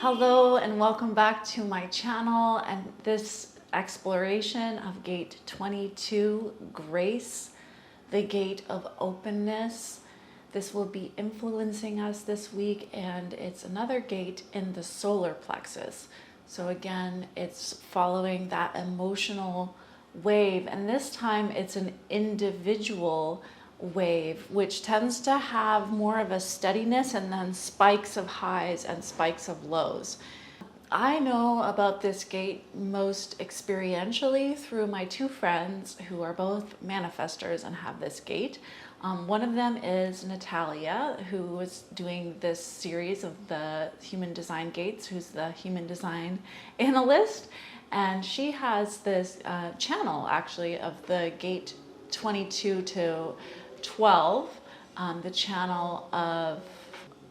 Hello and welcome back to my channel and this exploration of gate 22, Grace, the gate of openness. This will be influencing us this week, and it's another gate in the solar plexus. So again, it's following that emotional wave, and this time it's an individual wave, which tends to have more of a steadiness and then spikes of highs and spikes of lows. I know about this gate most experientially through my two friends who are both manifestors and have this gate. One of them is Natalia, who was doing this series of the human design gates, who's the human design analyst. And she has this channel actually of the gate 22 to 12, the channel of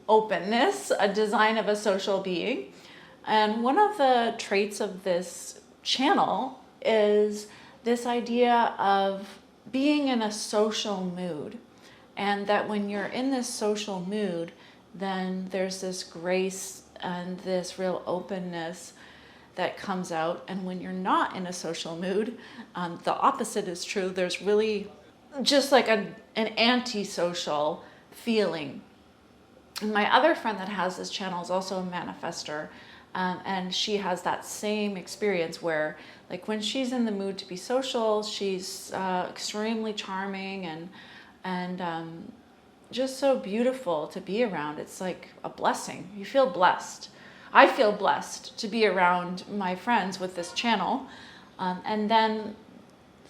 openness, a design of a social being. And one of the traits of this channel is this idea of being in a social mood. And that when you're in this social mood, then there's this grace and this real openness that comes out. And when you're not in a social mood, the opposite is true. There's really just like an antisocial feeling. And my other friend that has this channel is also a manifestor, and she has that same experience where, like, when she's in the mood to be social, she's extremely charming and just so beautiful to be around. It's like a blessing. You feel blessed. I feel blessed to be around my friends with this channel, and then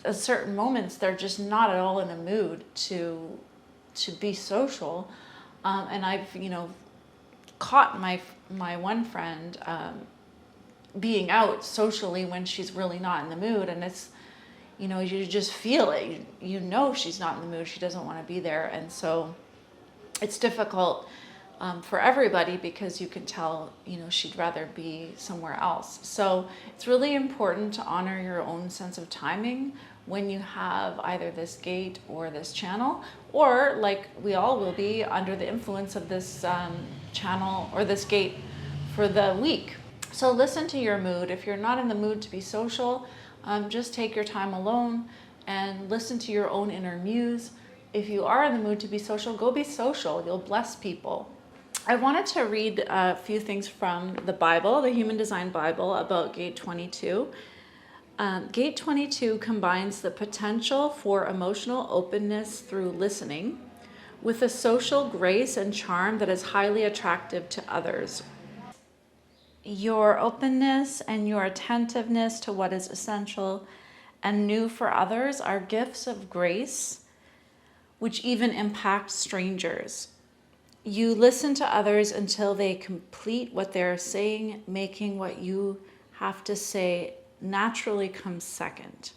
at certain moments they're just not at all in a mood to be social, and I've caught my one friend being out socially when she's really not in the mood, and it's you just feel it. She's not in the mood. She doesn't want to be there, and so it's difficult for everybody because you can tell she'd rather be somewhere else. So it's really important to honor your own sense of timing when you have either this gate or this channel, or like we all will be under the influence of this channel or this gate for the week. So listen to your mood. If you're not in the mood to be social, just take your time alone and listen to your own inner muse. If you are in the mood to be social, go be social. You'll bless people. I wanted to read a few things from the Bible, the Human Design Bible, about gate 22. Gate 22 combines the potential for emotional openness through listening with a social grace and charm that is highly attractive to others. Your openness and your attentiveness to what is essential and new for others are gifts of grace, which even impact strangers. You listen to others until they complete what they're saying, making what you have to say naturally comes second.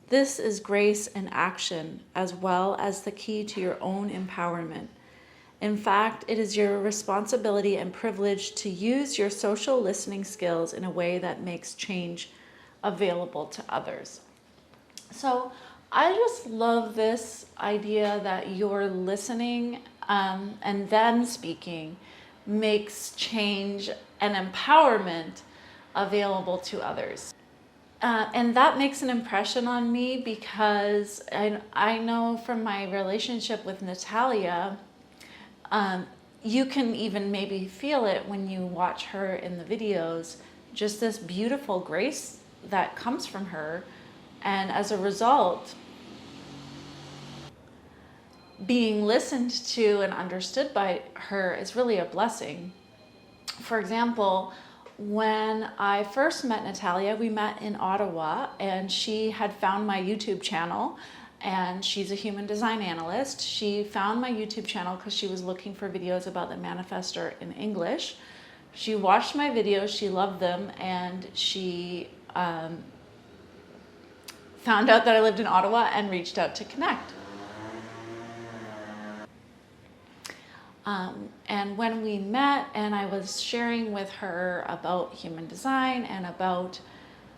This is grace in action, as well as the key to your own empowerment. In fact, it is your responsibility and privilege to use your social listening skills in a way that makes change available to others. So I just love this idea that your listening and then speaking makes change and empowerment available to others. And that makes an impression on me because I know from my relationship with Natalia, you can even maybe feel it when you watch her in the videos, just this beautiful grace that comes from her. And as a result, being listened to and understood by her is really a blessing. For example, when I first met Natalia, we met in Ottawa, and she had found my YouTube channel, and she's a human design analyst. She found my YouTube channel because she was looking for videos about the manifestor in English. She watched my videos, she loved them, and she found out that I lived in Ottawa and reached out to connect. And when we met and I was sharing with her about human design and about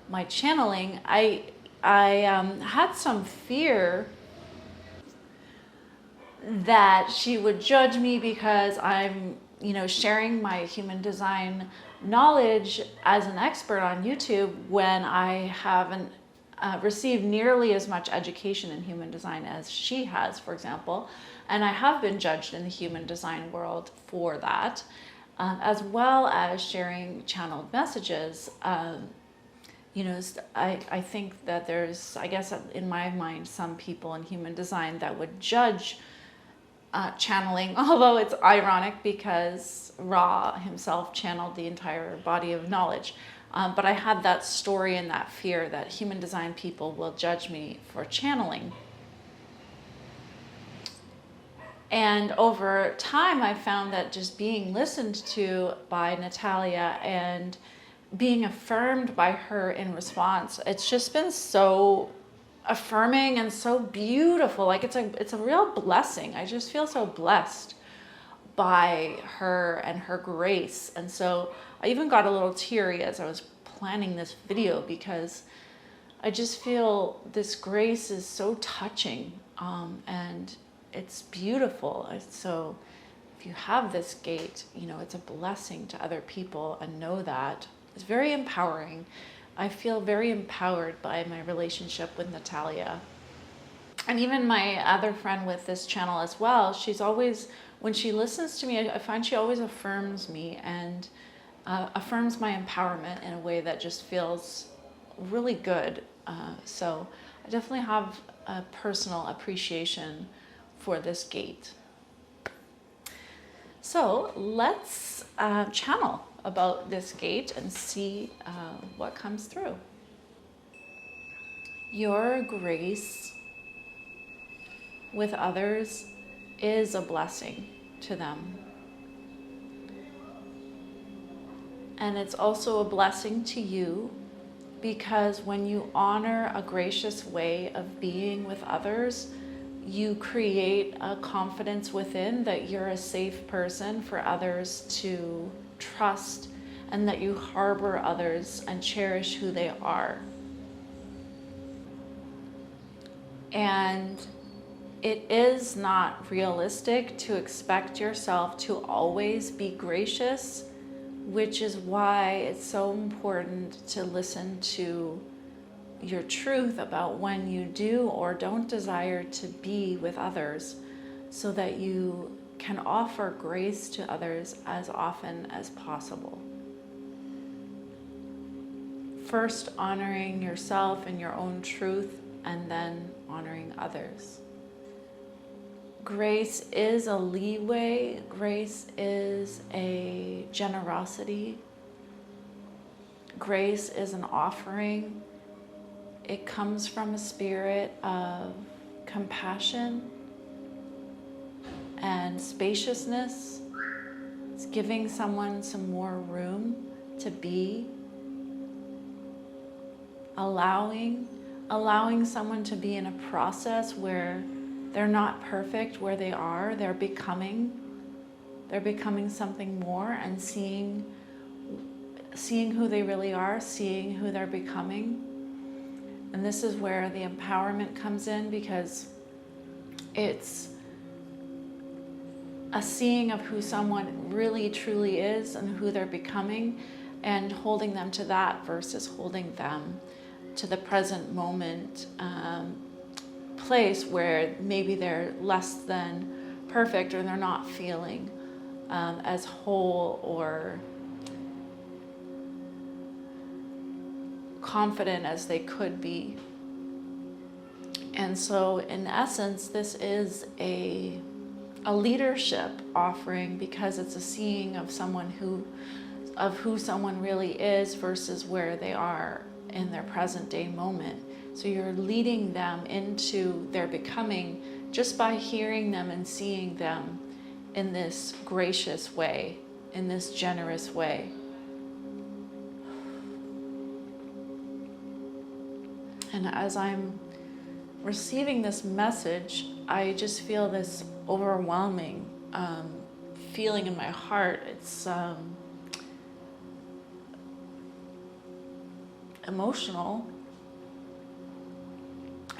my channeling, I had some fear that she would judge me because I'm, sharing my human design knowledge as an expert on YouTube when I haven't received nearly as much education in human design as she has, for example. And I have been judged in the human design world for that, as well as sharing channeled messages. I think that there's, I guess in my mind, some people in human design that would judge channeling, although it's ironic because Ra himself channeled the entire body of knowledge. But I had that story and that fear that human design people will judge me for channeling. And over time, I found that just being listened to by Natalia and being affirmed by her in response, it's just been so affirming and so beautiful. Like it's a real blessing. I just feel so blessed by her and her grace. And so I even got a little teary as I was planning this video because I just feel this grace is so touching, and it's beautiful. So if you have this gate, it's a blessing to other people, and know that it's very empowering. I feel very empowered by my relationship with Natalia. And even my other friend with this channel as well, she's always, when she listens to me, I find she always affirms me and affirms my empowerment in a way that just feels really good. So I definitely have a personal appreciation for this gate. So let's channel about this gate and see what comes through. Your grace with others is a blessing to them. And it's also a blessing to you because when you honor a gracious way of being with others, you create a confidence within that you're a safe person for others to trust, and that you harbor others and cherish who they are. And it is not realistic to expect yourself to always be gracious, which is why it's so important to listen to your truth about when you do or don't desire to be with others, so that you can offer grace to others as often as possible. First honoring yourself and your own truth, and then honoring others. Grace is a leeway. Grace is a generosity. Grace is an offering. It comes from a spirit of compassion and spaciousness. It's giving someone some more room to be. Allowing someone to be in a process where they're not perfect where they are. They're becoming something more, and seeing who they really are, seeing who they're becoming. And this is where the empowerment comes in, because it's a seeing of who someone really truly is and who they're becoming, and holding them to that versus holding them to the present moment place where maybe they're less than perfect, or they're not feeling as whole or confident as they could be. And so in essence, this is a leadership offering, because it's a seeing of who someone really is versus where they are in their present day moment. So you're leading them into their becoming just by hearing them and seeing them in this gracious way, in this generous way. And as I'm receiving this message, I just feel this overwhelming feeling in my heart. It's emotional.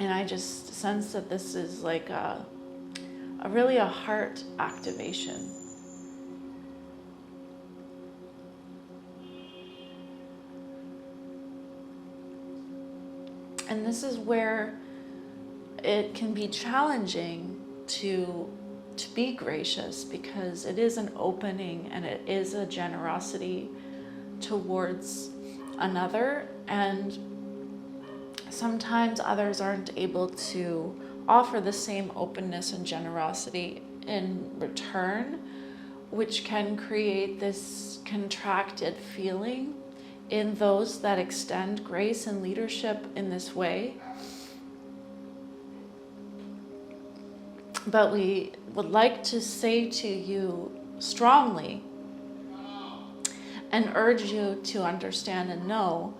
And I just sense that this is like a really a heart activation. And this is where it can be challenging to be gracious, because it is an opening and it is a generosity towards another, and sometimes others aren't able to offer the same openness and generosity in return, which can create this contracted feeling in those that extend grace and leadership in this way. But we would like to say to you strongly and urge you to understand and know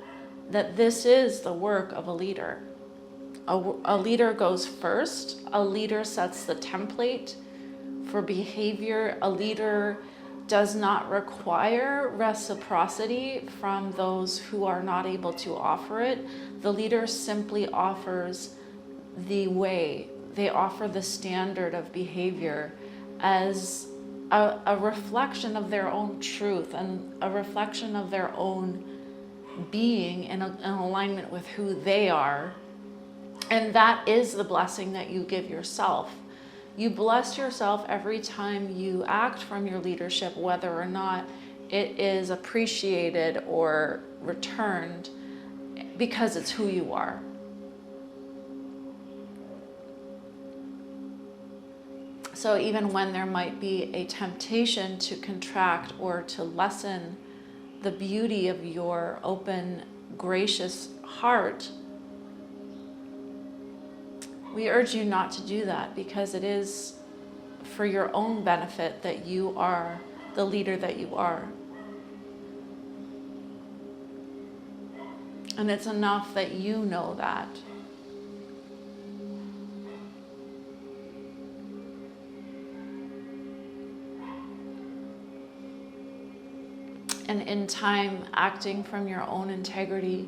that this is the work of a leader. A leader goes first. A leader sets the template for behavior. A leader does not require reciprocity from those who are not able to offer it. The leader simply offers the way. They offer the standard of behavior as a reflection of their own truth and a reflection of their own being in alignment with who they are. And that is the blessing that you give yourself. You bless yourself every time you act from your leadership, whether or not it is appreciated or returned, because it's who you are. So even when there might be a temptation to contract or to lessen the beauty of your open, gracious heart, we urge you not to do that, because it is for your own benefit that you are the leader that you are. And it's enough that you know that. And in time, acting from your own integrity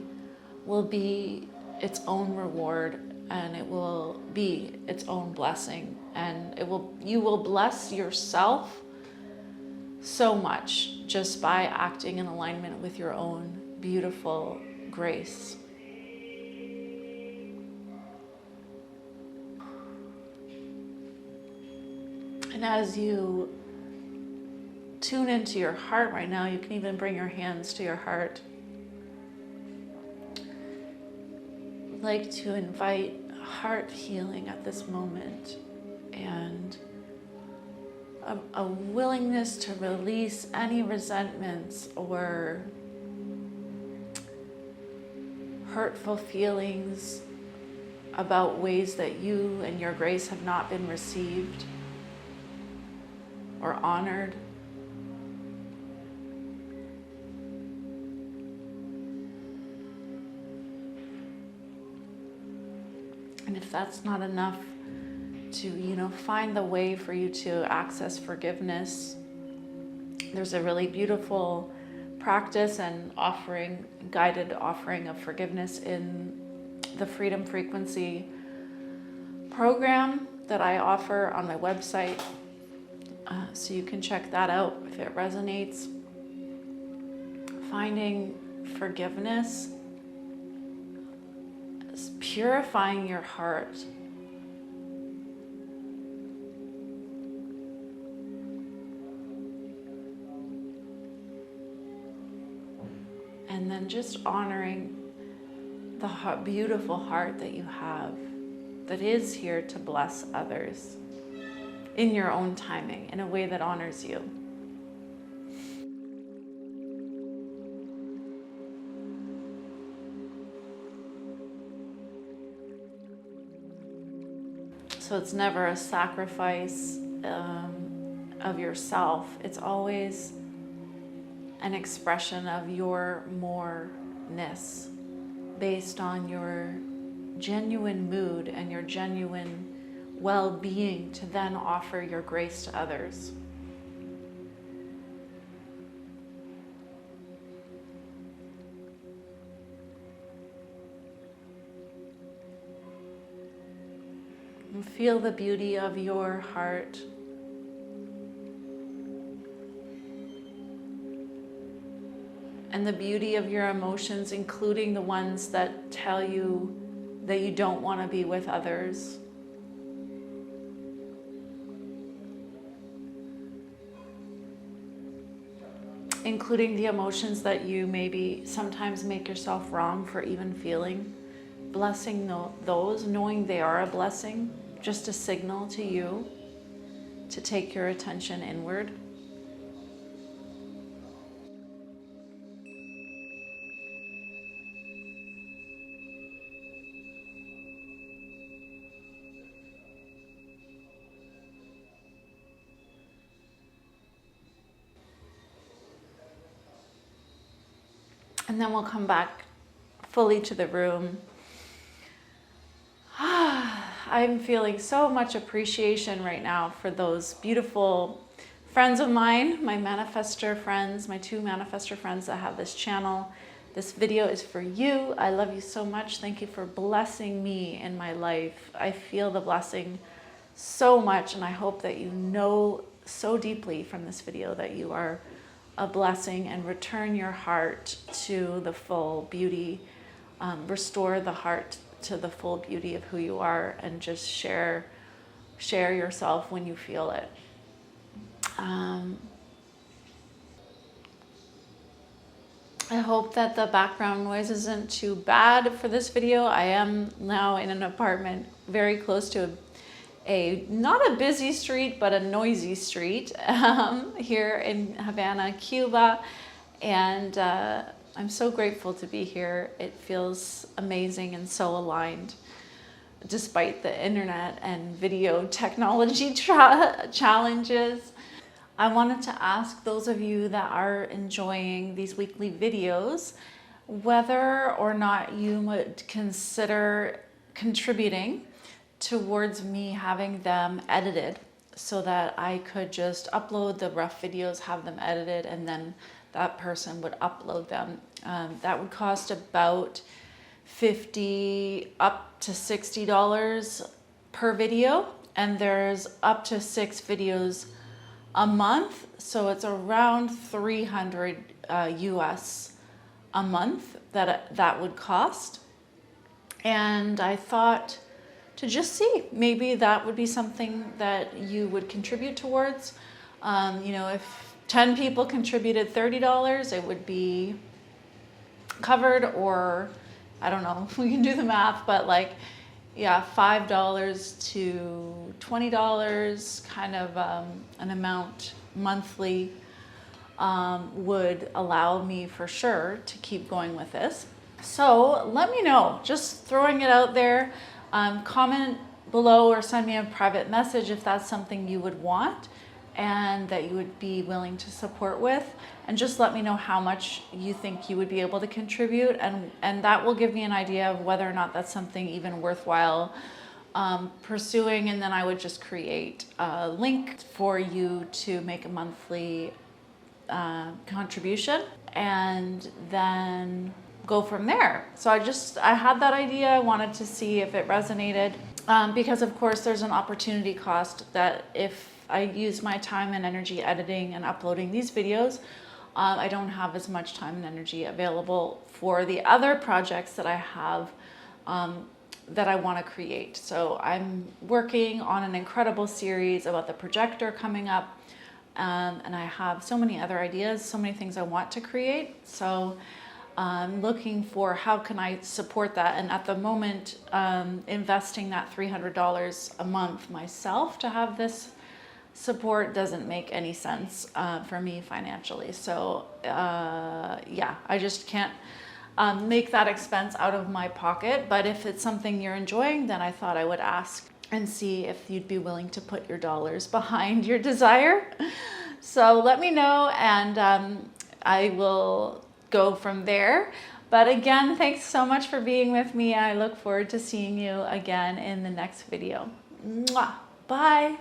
will be its own reward, and it will be its own blessing. And you will bless yourself so much just by acting in alignment with your own beautiful grace. And as you tune into your heart right now, you can even bring your hands to your heart. I'd like to invite heart healing at this moment, and a willingness to release any resentments or hurtful feelings about ways that you and your grace have not been received or honored. And if that's not enough to, find the way for you to access forgiveness, there's a really beautiful practice and guided offering of forgiveness in the Freedom Frequency program that I offer on my website. So you can check that out if it resonates. Finding forgiveness is purifying your heart. And then just honoring the beautiful heart that you have, that is here to bless others in your own timing, in a way that honors you. So it's never a sacrifice of yourself. It's always an expression of your more-ness based on your genuine mood and your genuine well-being to then offer your grace to others. Feel the beauty of your heart. And the beauty of your emotions, including the ones that tell you that you don't want to be with others. Including the emotions that you maybe sometimes make yourself wrong for even feeling. Blessing those, knowing they are a blessing, just a signal to you to take your attention inward. And then we'll come back fully to the room. I'm feeling so much appreciation right now for those beautiful friends of mine, my manifestor friends, my 2 manifestor friends that have this channel. This video is for you. I love you so much. Thank you for blessing me in my life. I feel the blessing so much, and I hope that you know so deeply from this video that you are a blessing, and return your heart to the full beauty. Restore the heart to the full beauty of who you are, and just share yourself when you feel it. I hope that the background noise isn't too bad for this video. I am now in an apartment very close to not a busy street, but a noisy street here in Havana, Cuba. And I'm so grateful to be here. It feels amazing and so aligned, despite the internet and video technology challenges. I wanted to ask those of you that are enjoying these weekly videos whether or not you would consider contributing towards me having them edited, so that I could just upload the rough videos, have them edited, and then that person would upload them. That would cost about $50 up to $60 per video, and there's up to 6 videos a month, so it's around 300 US a month that would cost. And I thought to just see, maybe that would be something that you would contribute towards. You know, if 10 people contributed $30, it would be covered, or I don't know, we can do the math, but like, yeah, $5 to $20 kind of an amount monthly would allow me for sure to keep going with this. So let me know, just throwing it out there. Comment below or send me a private message if that's something you would want and that you would be willing to support with, and just let me know how much you think you would be able to contribute, and that will give me an idea of whether or not that's something even worthwhile pursuing. And then I would just create a link for you to make a monthly contribution, and then go from there. So I had that idea. I wanted to see if it resonated, because of course there's an opportunity cost that if I use my time and energy editing and uploading these videos, I don't have as much time and energy available for the other projects that I have that I want to create. So I'm working on an incredible series about the projector coming up, and I have so many other ideas, so many things I want to create. So I'm looking for how can I support that, and at the moment investing that $300 a month myself to have this support doesn't make any sense for me financially. So yeah, I just can't make that expense out of my pocket. But if it's something you're enjoying, then I thought I would ask and see if you'd be willing to put your dollars behind your desire. So let me know, and I will go from there. But again, thanks so much for being with me. I look forward to seeing you again in the next video. Mwah. Bye.